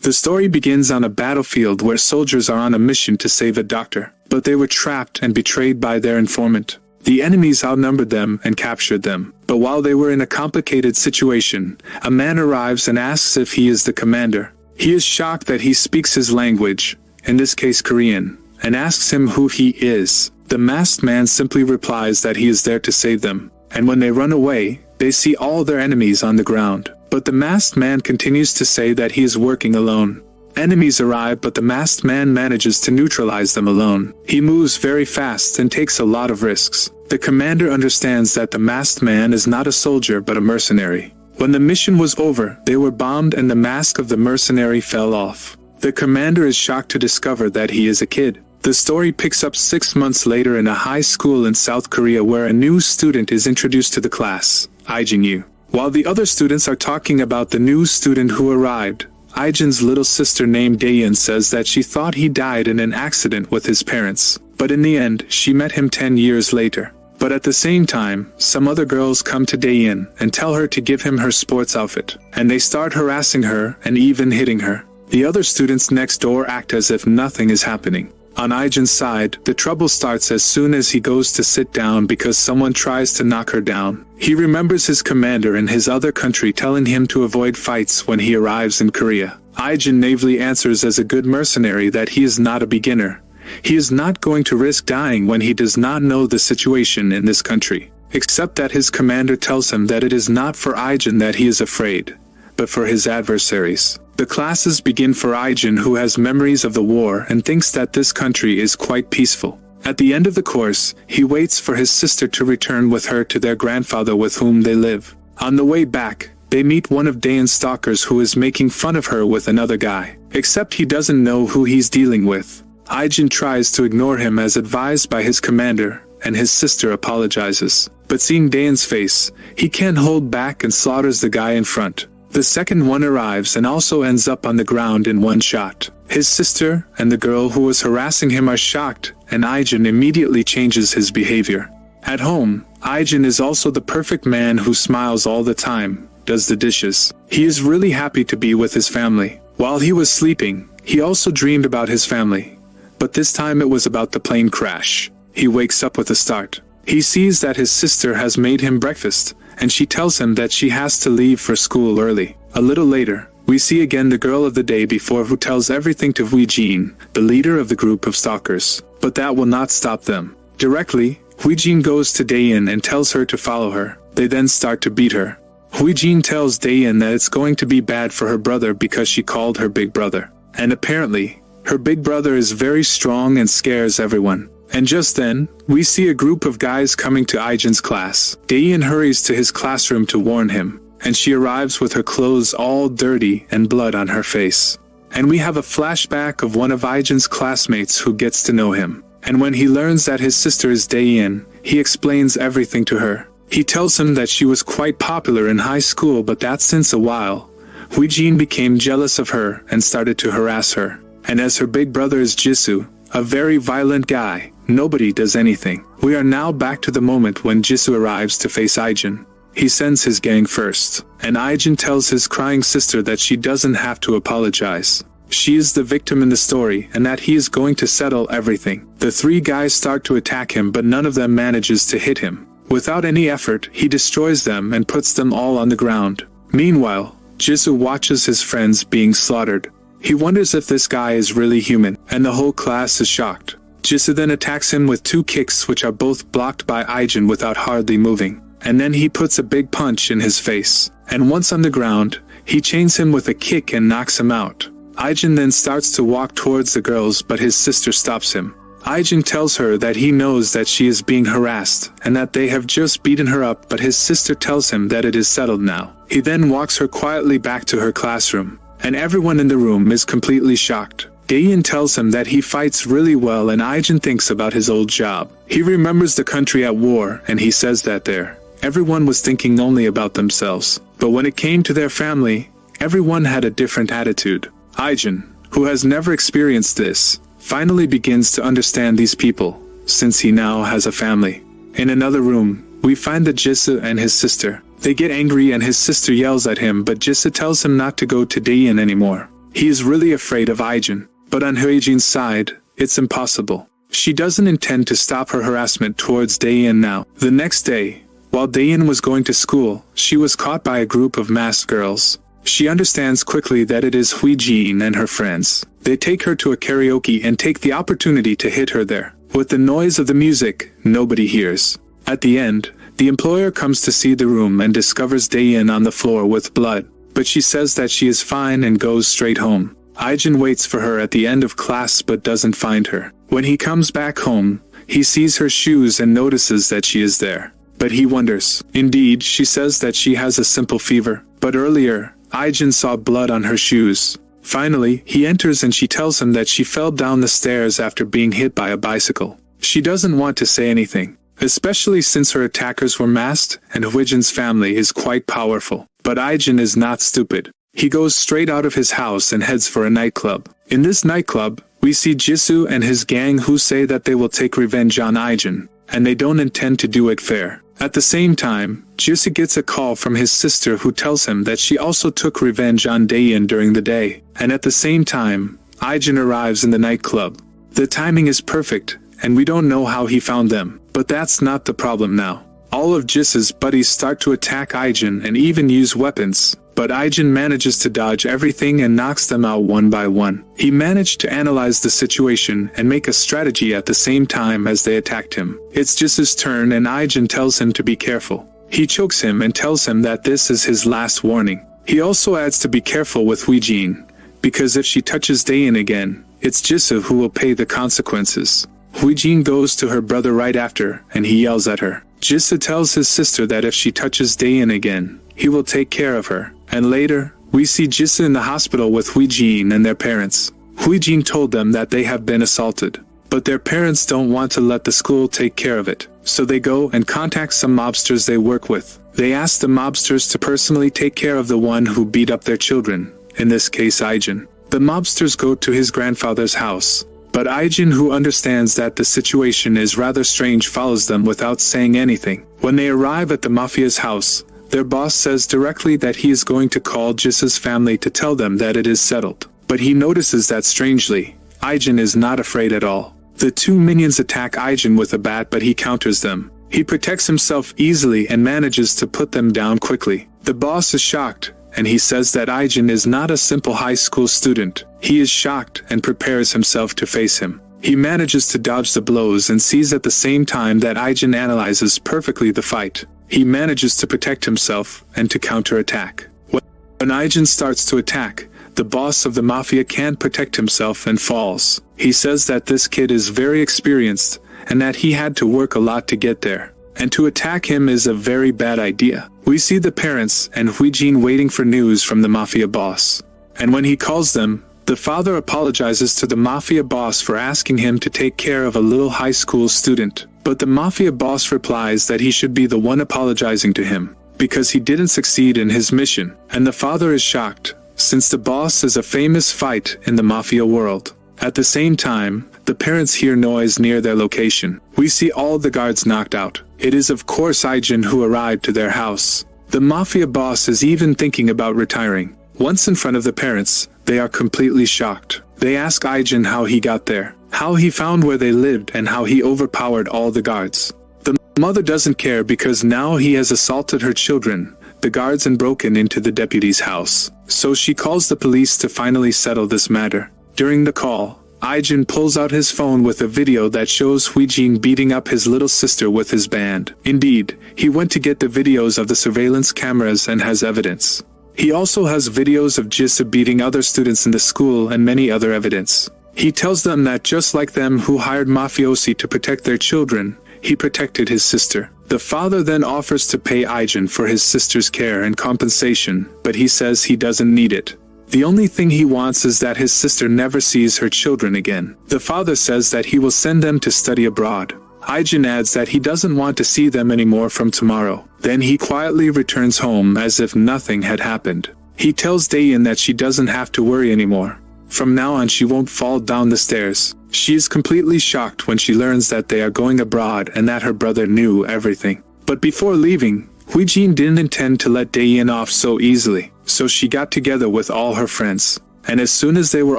The story begins on a battlefield where soldiers are on a mission to save a doctor, but they were trapped and betrayed by their informant. The enemies outnumbered them and captured them, but while they were in a complicated situation, a man arrives and asks if he is the commander. He is shocked that he speaks his language, in this case Korean, and asks him who he is. The masked man simply replies that he is there to save them, and when they run away, they see all their enemies on the ground. But the masked man continues to say that he is working alone. Enemies arrive, but the masked man manages to neutralize them alone. He moves very fast and takes a lot of risks. The commander understands that the masked man is not a soldier but a mercenary. When the mission was over, they were bombed and the mask of the mercenary fell off. The commander is shocked to discover that he is a kid. The story picks up 6 months later in a high school in South Korea where a new student is introduced to the class, Ijin-yu. While the other students are talking about the new student who arrived, Ijin's little sister named Daeyeon says that she thought he died in an accident with his parents, but in the end, she met him 10 years later. But at the same time, some other girls come to Daeyeon and tell her to give him her sports outfit, and they start harassing her and even hitting her. The other students next door act as if nothing is happening. On Ijin's side, the trouble starts as soon as he goes to sit down because someone tries to knock her down. He remembers his commander in his other country telling him to avoid fights when he arrives in Korea. Ijin naively answers as a good mercenary that he is not a beginner. He is not going to risk dying when he does not know the situation in this country. Except that his commander tells him that it is not for Ijin that he is afraid, but for his adversaries. The classes begin for Ijin, who has memories of the war and thinks that this country is quite peaceful. At the end of the course, he waits for his sister to return with her to their grandfather with whom they live. On the way back, they meet one of Daeyeon's stalkers who is making fun of her with another guy. Except he doesn't know who he's dealing with. Ijin tries to ignore him as advised by his commander, and his sister apologizes. But seeing Daeyeon's face, he can't hold back and slaughters the guy in front. The second one arrives and also ends up on the ground in one shot. His sister and the girl who was harassing him are shocked, and Ijin immediately changes his behavior. At home, Ijin is also the perfect man who smiles all the time, does the dishes. He is really happy to be with his family. While he was sleeping, he also dreamed about his family. But this time it was about the plane crash. He wakes up with a start. He sees that his sister has made him breakfast, and she tells him that she has to leave for school early. A little later, we see again the girl of the day before who tells everything to Huijin, the leader of the group of stalkers. But that will not stop them. Directly, Huijin goes to Daeyeon and tells her to follow her. They then start to beat her. Huijin tells Daeyeon that it's going to be bad for her brother because she called her big brother. And apparently, her big brother is very strong and scares everyone. And just then, we see a group of guys coming to Ijin's class. Daeyeon hurries to his classroom to warn him, and she arrives with her clothes all dirty and blood on her face. And we have a flashback of one of Ijin's classmates who gets to know him. And when he learns that his sister is Daeyeon, he explains everything to her. He tells him that she was quite popular in high school, but that since a while, Huijin became jealous of her and started to harass her. And as her big brother is Jisoo, a very violent guy, nobody does anything. We are now back to the moment when Jisoo arrives to face Ijin. He sends his gang first, and Ijin tells his crying sister that she doesn't have to apologize. She is the victim in the story and that he is going to settle everything. The three guys start to attack him, but none of them manages to hit him. Without any effort, he destroys them and puts them all on the ground. Meanwhile, Jisoo watches his friends being slaughtered. He wonders if this guy is really human, and the whole class is shocked. Jisoo then attacks him with 2 kicks which are both blocked by Ijin without hardly moving. And then he puts a big punch in his face. And once on the ground, he chains him with a kick and knocks him out. Ijin then starts to walk towards the girls, but his sister stops him. Ijin tells her that he knows that she is being harassed, and that they have just beaten her up, but his sister tells him that it is settled now. He then walks her quietly back to her classroom, and everyone in the room is completely shocked. Daeyeon tells him that he fights really well, and Ijin thinks about his old job. He remembers the country at war, and he says that there, everyone was thinking only about themselves. But when it came to their family, everyone had a different attitude. Ijin, who has never experienced this, finally begins to understand these people, since he now has a family. In another room, we find the Jisoo and his sister. They get angry and his sister yells at him, but Jisoo tells him not to go to Daeyeon anymore. He is really afraid of Aijin. But on Huijin's side, it's impossible. She doesn't intend to stop her harassment towards Daein now. The next day, while Daein was going to school, she was caught by a group of masked girls. She understands quickly that it is Huijin and her friends. They take her to a karaoke and take the opportunity to hit her there. With the noise of the music, nobody hears. At the end, the employer comes to see the room and discovers Daein on the floor with blood, but she says that she is fine and goes straight home. Aijin waits for her at the end of class but doesn't find her. When he comes back home, he sees her shoes and notices that she is there. But he wonders. Indeed, she says that she has a simple fever, but earlier, Aijin saw blood on her shoes. Finally, he enters and she tells him that she fell down the stairs after being hit by a bicycle. She doesn't want to say anything, especially since her attackers were masked and Huijin's family is quite powerful. But Aijin is not stupid. He goes straight out of his house and heads for a nightclub. In this nightclub, we see Jisoo and his gang who say that they will take revenge on Aijin, and they don't intend to do it fair. At the same time, Jisoo gets a call from his sister who tells him that she also took revenge on Daein during the day, and at the same time, Aijin arrives in the nightclub. The timing is perfect, and we don't know how he found them, but that's not the problem now. All of Jisoo's buddies start to attack Aijin and even use weapons, but Aijin manages to dodge everything and knocks them out one by one. He managed to analyze the situation and make a strategy at the same time as they attacked him. It's Jisoo's turn and Aijin tells him to be careful. He chokes him and tells him that this is his last warning. He also adds to be careful with Huijin, because if she touches Daein again, it's Jisoo who will pay the consequences. Huijin goes to her brother right after, and he yells at her. Jisoo tells his sister that if she touches Daein again, he will take care of her. And later, we see Jisoo in the hospital with Huijin and their parents. Huijin told them that they have been assaulted, but their parents don't want to let the school take care of it, so they go and contact some mobsters they work with. They ask the mobsters to personally take care of the one who beat up their children, in this case Aijin. The mobsters go to his grandfather's house, but Aijin, who understands that the situation is rather strange, follows them without saying anything. When they arrive at the mafia's house, their boss says directly that he is going to call Jisoo's family to tell them that it is settled. But he notices that strangely, Aijin is not afraid at all. The two minions attack Aijin with a bat, but he counters them. He protects himself easily and manages to put them down quickly. The boss is shocked, and he says that Aijin is not a simple high school student. He is shocked and prepares himself to face him. He manages to dodge the blows and sees at the same time that Aijin analyzes perfectly the fight. He manages to protect himself and to counterattack. When Aijin starts to attack, the boss of the mafia can't protect himself and falls. He says that this kid is very experienced and that he had to work a lot to get there, and to attack him is a very bad idea. We see the parents and Huijin waiting for news from the mafia boss. And when he calls them, the father apologizes to the mafia boss for asking him to take care of a little high school student. But the mafia boss replies that he should be the one apologizing to him, because he didn't succeed in his mission. And the father is shocked, since the boss is a famous fight in the mafia world. At the same time, the parents hear noise near their location. We see all the guards knocked out. It is of course Aijin who arrived to their house. The mafia boss is even thinking about retiring. Once in front of the parents, they are completely shocked. They ask Aijin how he got there, how he found where they lived, and how he overpowered all the guards. The mother doesn't care because now he has assaulted her children, the guards, and broken into the deputy's house. So she calls the police to finally settle this matter. During the call, Aijin pulls out his phone with a video that shows Huijin beating up his little sister with his band. Indeed, he went to get the videos of the surveillance cameras and has evidence. He also has videos of Jisoo beating other students in the school and many other evidence. He tells them that just like them who hired mafiosi to protect their children, he protected his sister. The father then offers to pay Aijin for his sister's care and compensation, but he says he doesn't need it. The only thing he wants is that his sister never sees her children again. The father says that he will send them to study abroad. Aijin adds that he doesn't want to see them anymore from tomorrow. Then he quietly returns home as if nothing had happened. He tells Daein that she doesn't have to worry anymore. From now on she won't fall down the stairs. She is completely shocked when she learns that they are going abroad and that her brother knew everything. But before leaving, Huijin didn't intend to let Daein off so easily, so she got together with all her friends. and as soon as they were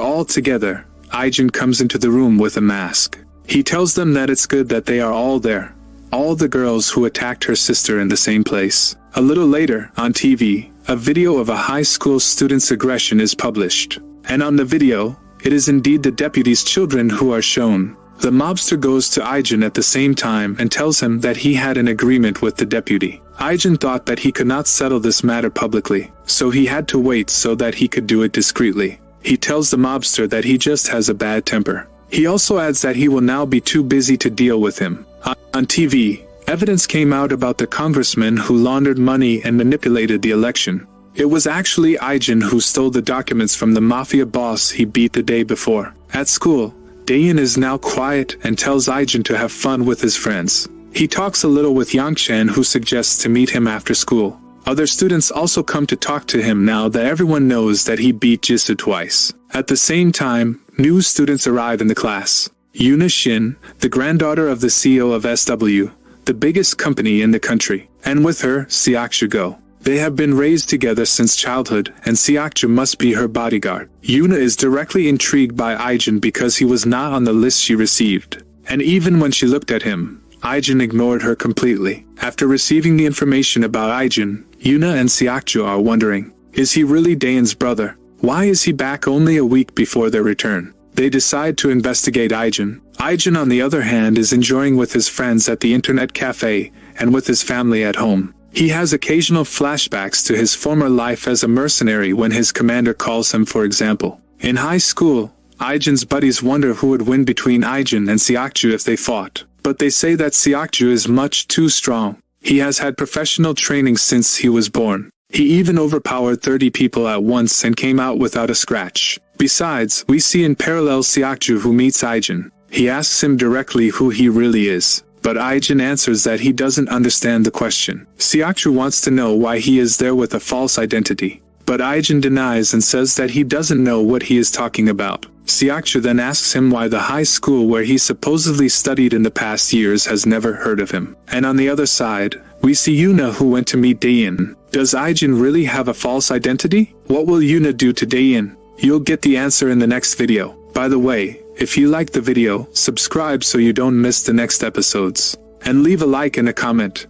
all together, Aijin comes into the room with a mask. He tells them that it's good that they are all there. All the girls who attacked her sister in the same place. A little later, on TV, a video of a high school student's aggression is published. And on the video, it is indeed the deputy's children who are shown. The mobster goes to Aijin at the same time and tells him that he had an agreement with the deputy. Aijin thought that he could not settle this matter publicly, so he had to wait so that he could do it discreetly. He tells the mobster that he just has a bad temper. He also adds that he will now be too busy to deal with him. On TV, evidence came out about the congressman who laundered money and manipulated the election. It was actually Aijin who stole the documents from the mafia boss he beat the day before. At school, Daein is now quiet and tells Aijin to have fun with his friends. He talks a little with Yangshan, who suggests to meet him after school. Other students also come to talk to him now that everyone knows that he beat Jisoo twice. At the same time, new students arrive in the class. Yuna Shin, the granddaughter of the CEO of SW, the biggest company in the country, and with her, Seokju go. They have been raised together since childhood, and Seokju must be her bodyguard. Yuna is directly intrigued by Aijin because he was not on the list she received. And even when she looked at him, Aijin ignored her completely. After receiving the information about Aijin, Yuna and Seokju are wondering, is he really Daein's brother? Why is he back only a week before their return? They decide to investigate Aijin. Aijin, on the other hand, is enjoying with his friends at the internet cafe and with his family at home. He has occasional flashbacks to his former life as a mercenary when his commander calls him, for example. In high school, Aijin's buddies wonder who would win between Aijin and Seokju if they fought. But they say that Seokju is much too strong. He has had professional training since he was born. He even overpowered 30 people at once and came out without a scratch. Besides, we see in parallel Seokju who meets Aijin. He asks him directly who he really is. But Aijin answers that he doesn't understand the question. Seokju wants to know why he is there with a false identity. But Aijin denies and says that he doesn't know what he is talking about. Seokju then asks him why the high school where he supposedly studied in the past years has never heard of him. And on the other side, we see Yuna, who went to meet Daein. Does Aijin really have a false identity? What will Yuna do to Daein? You'll get the answer in the next video. By the way, if you liked the video, subscribe so you don't miss the next episodes. And leave a like and a comment.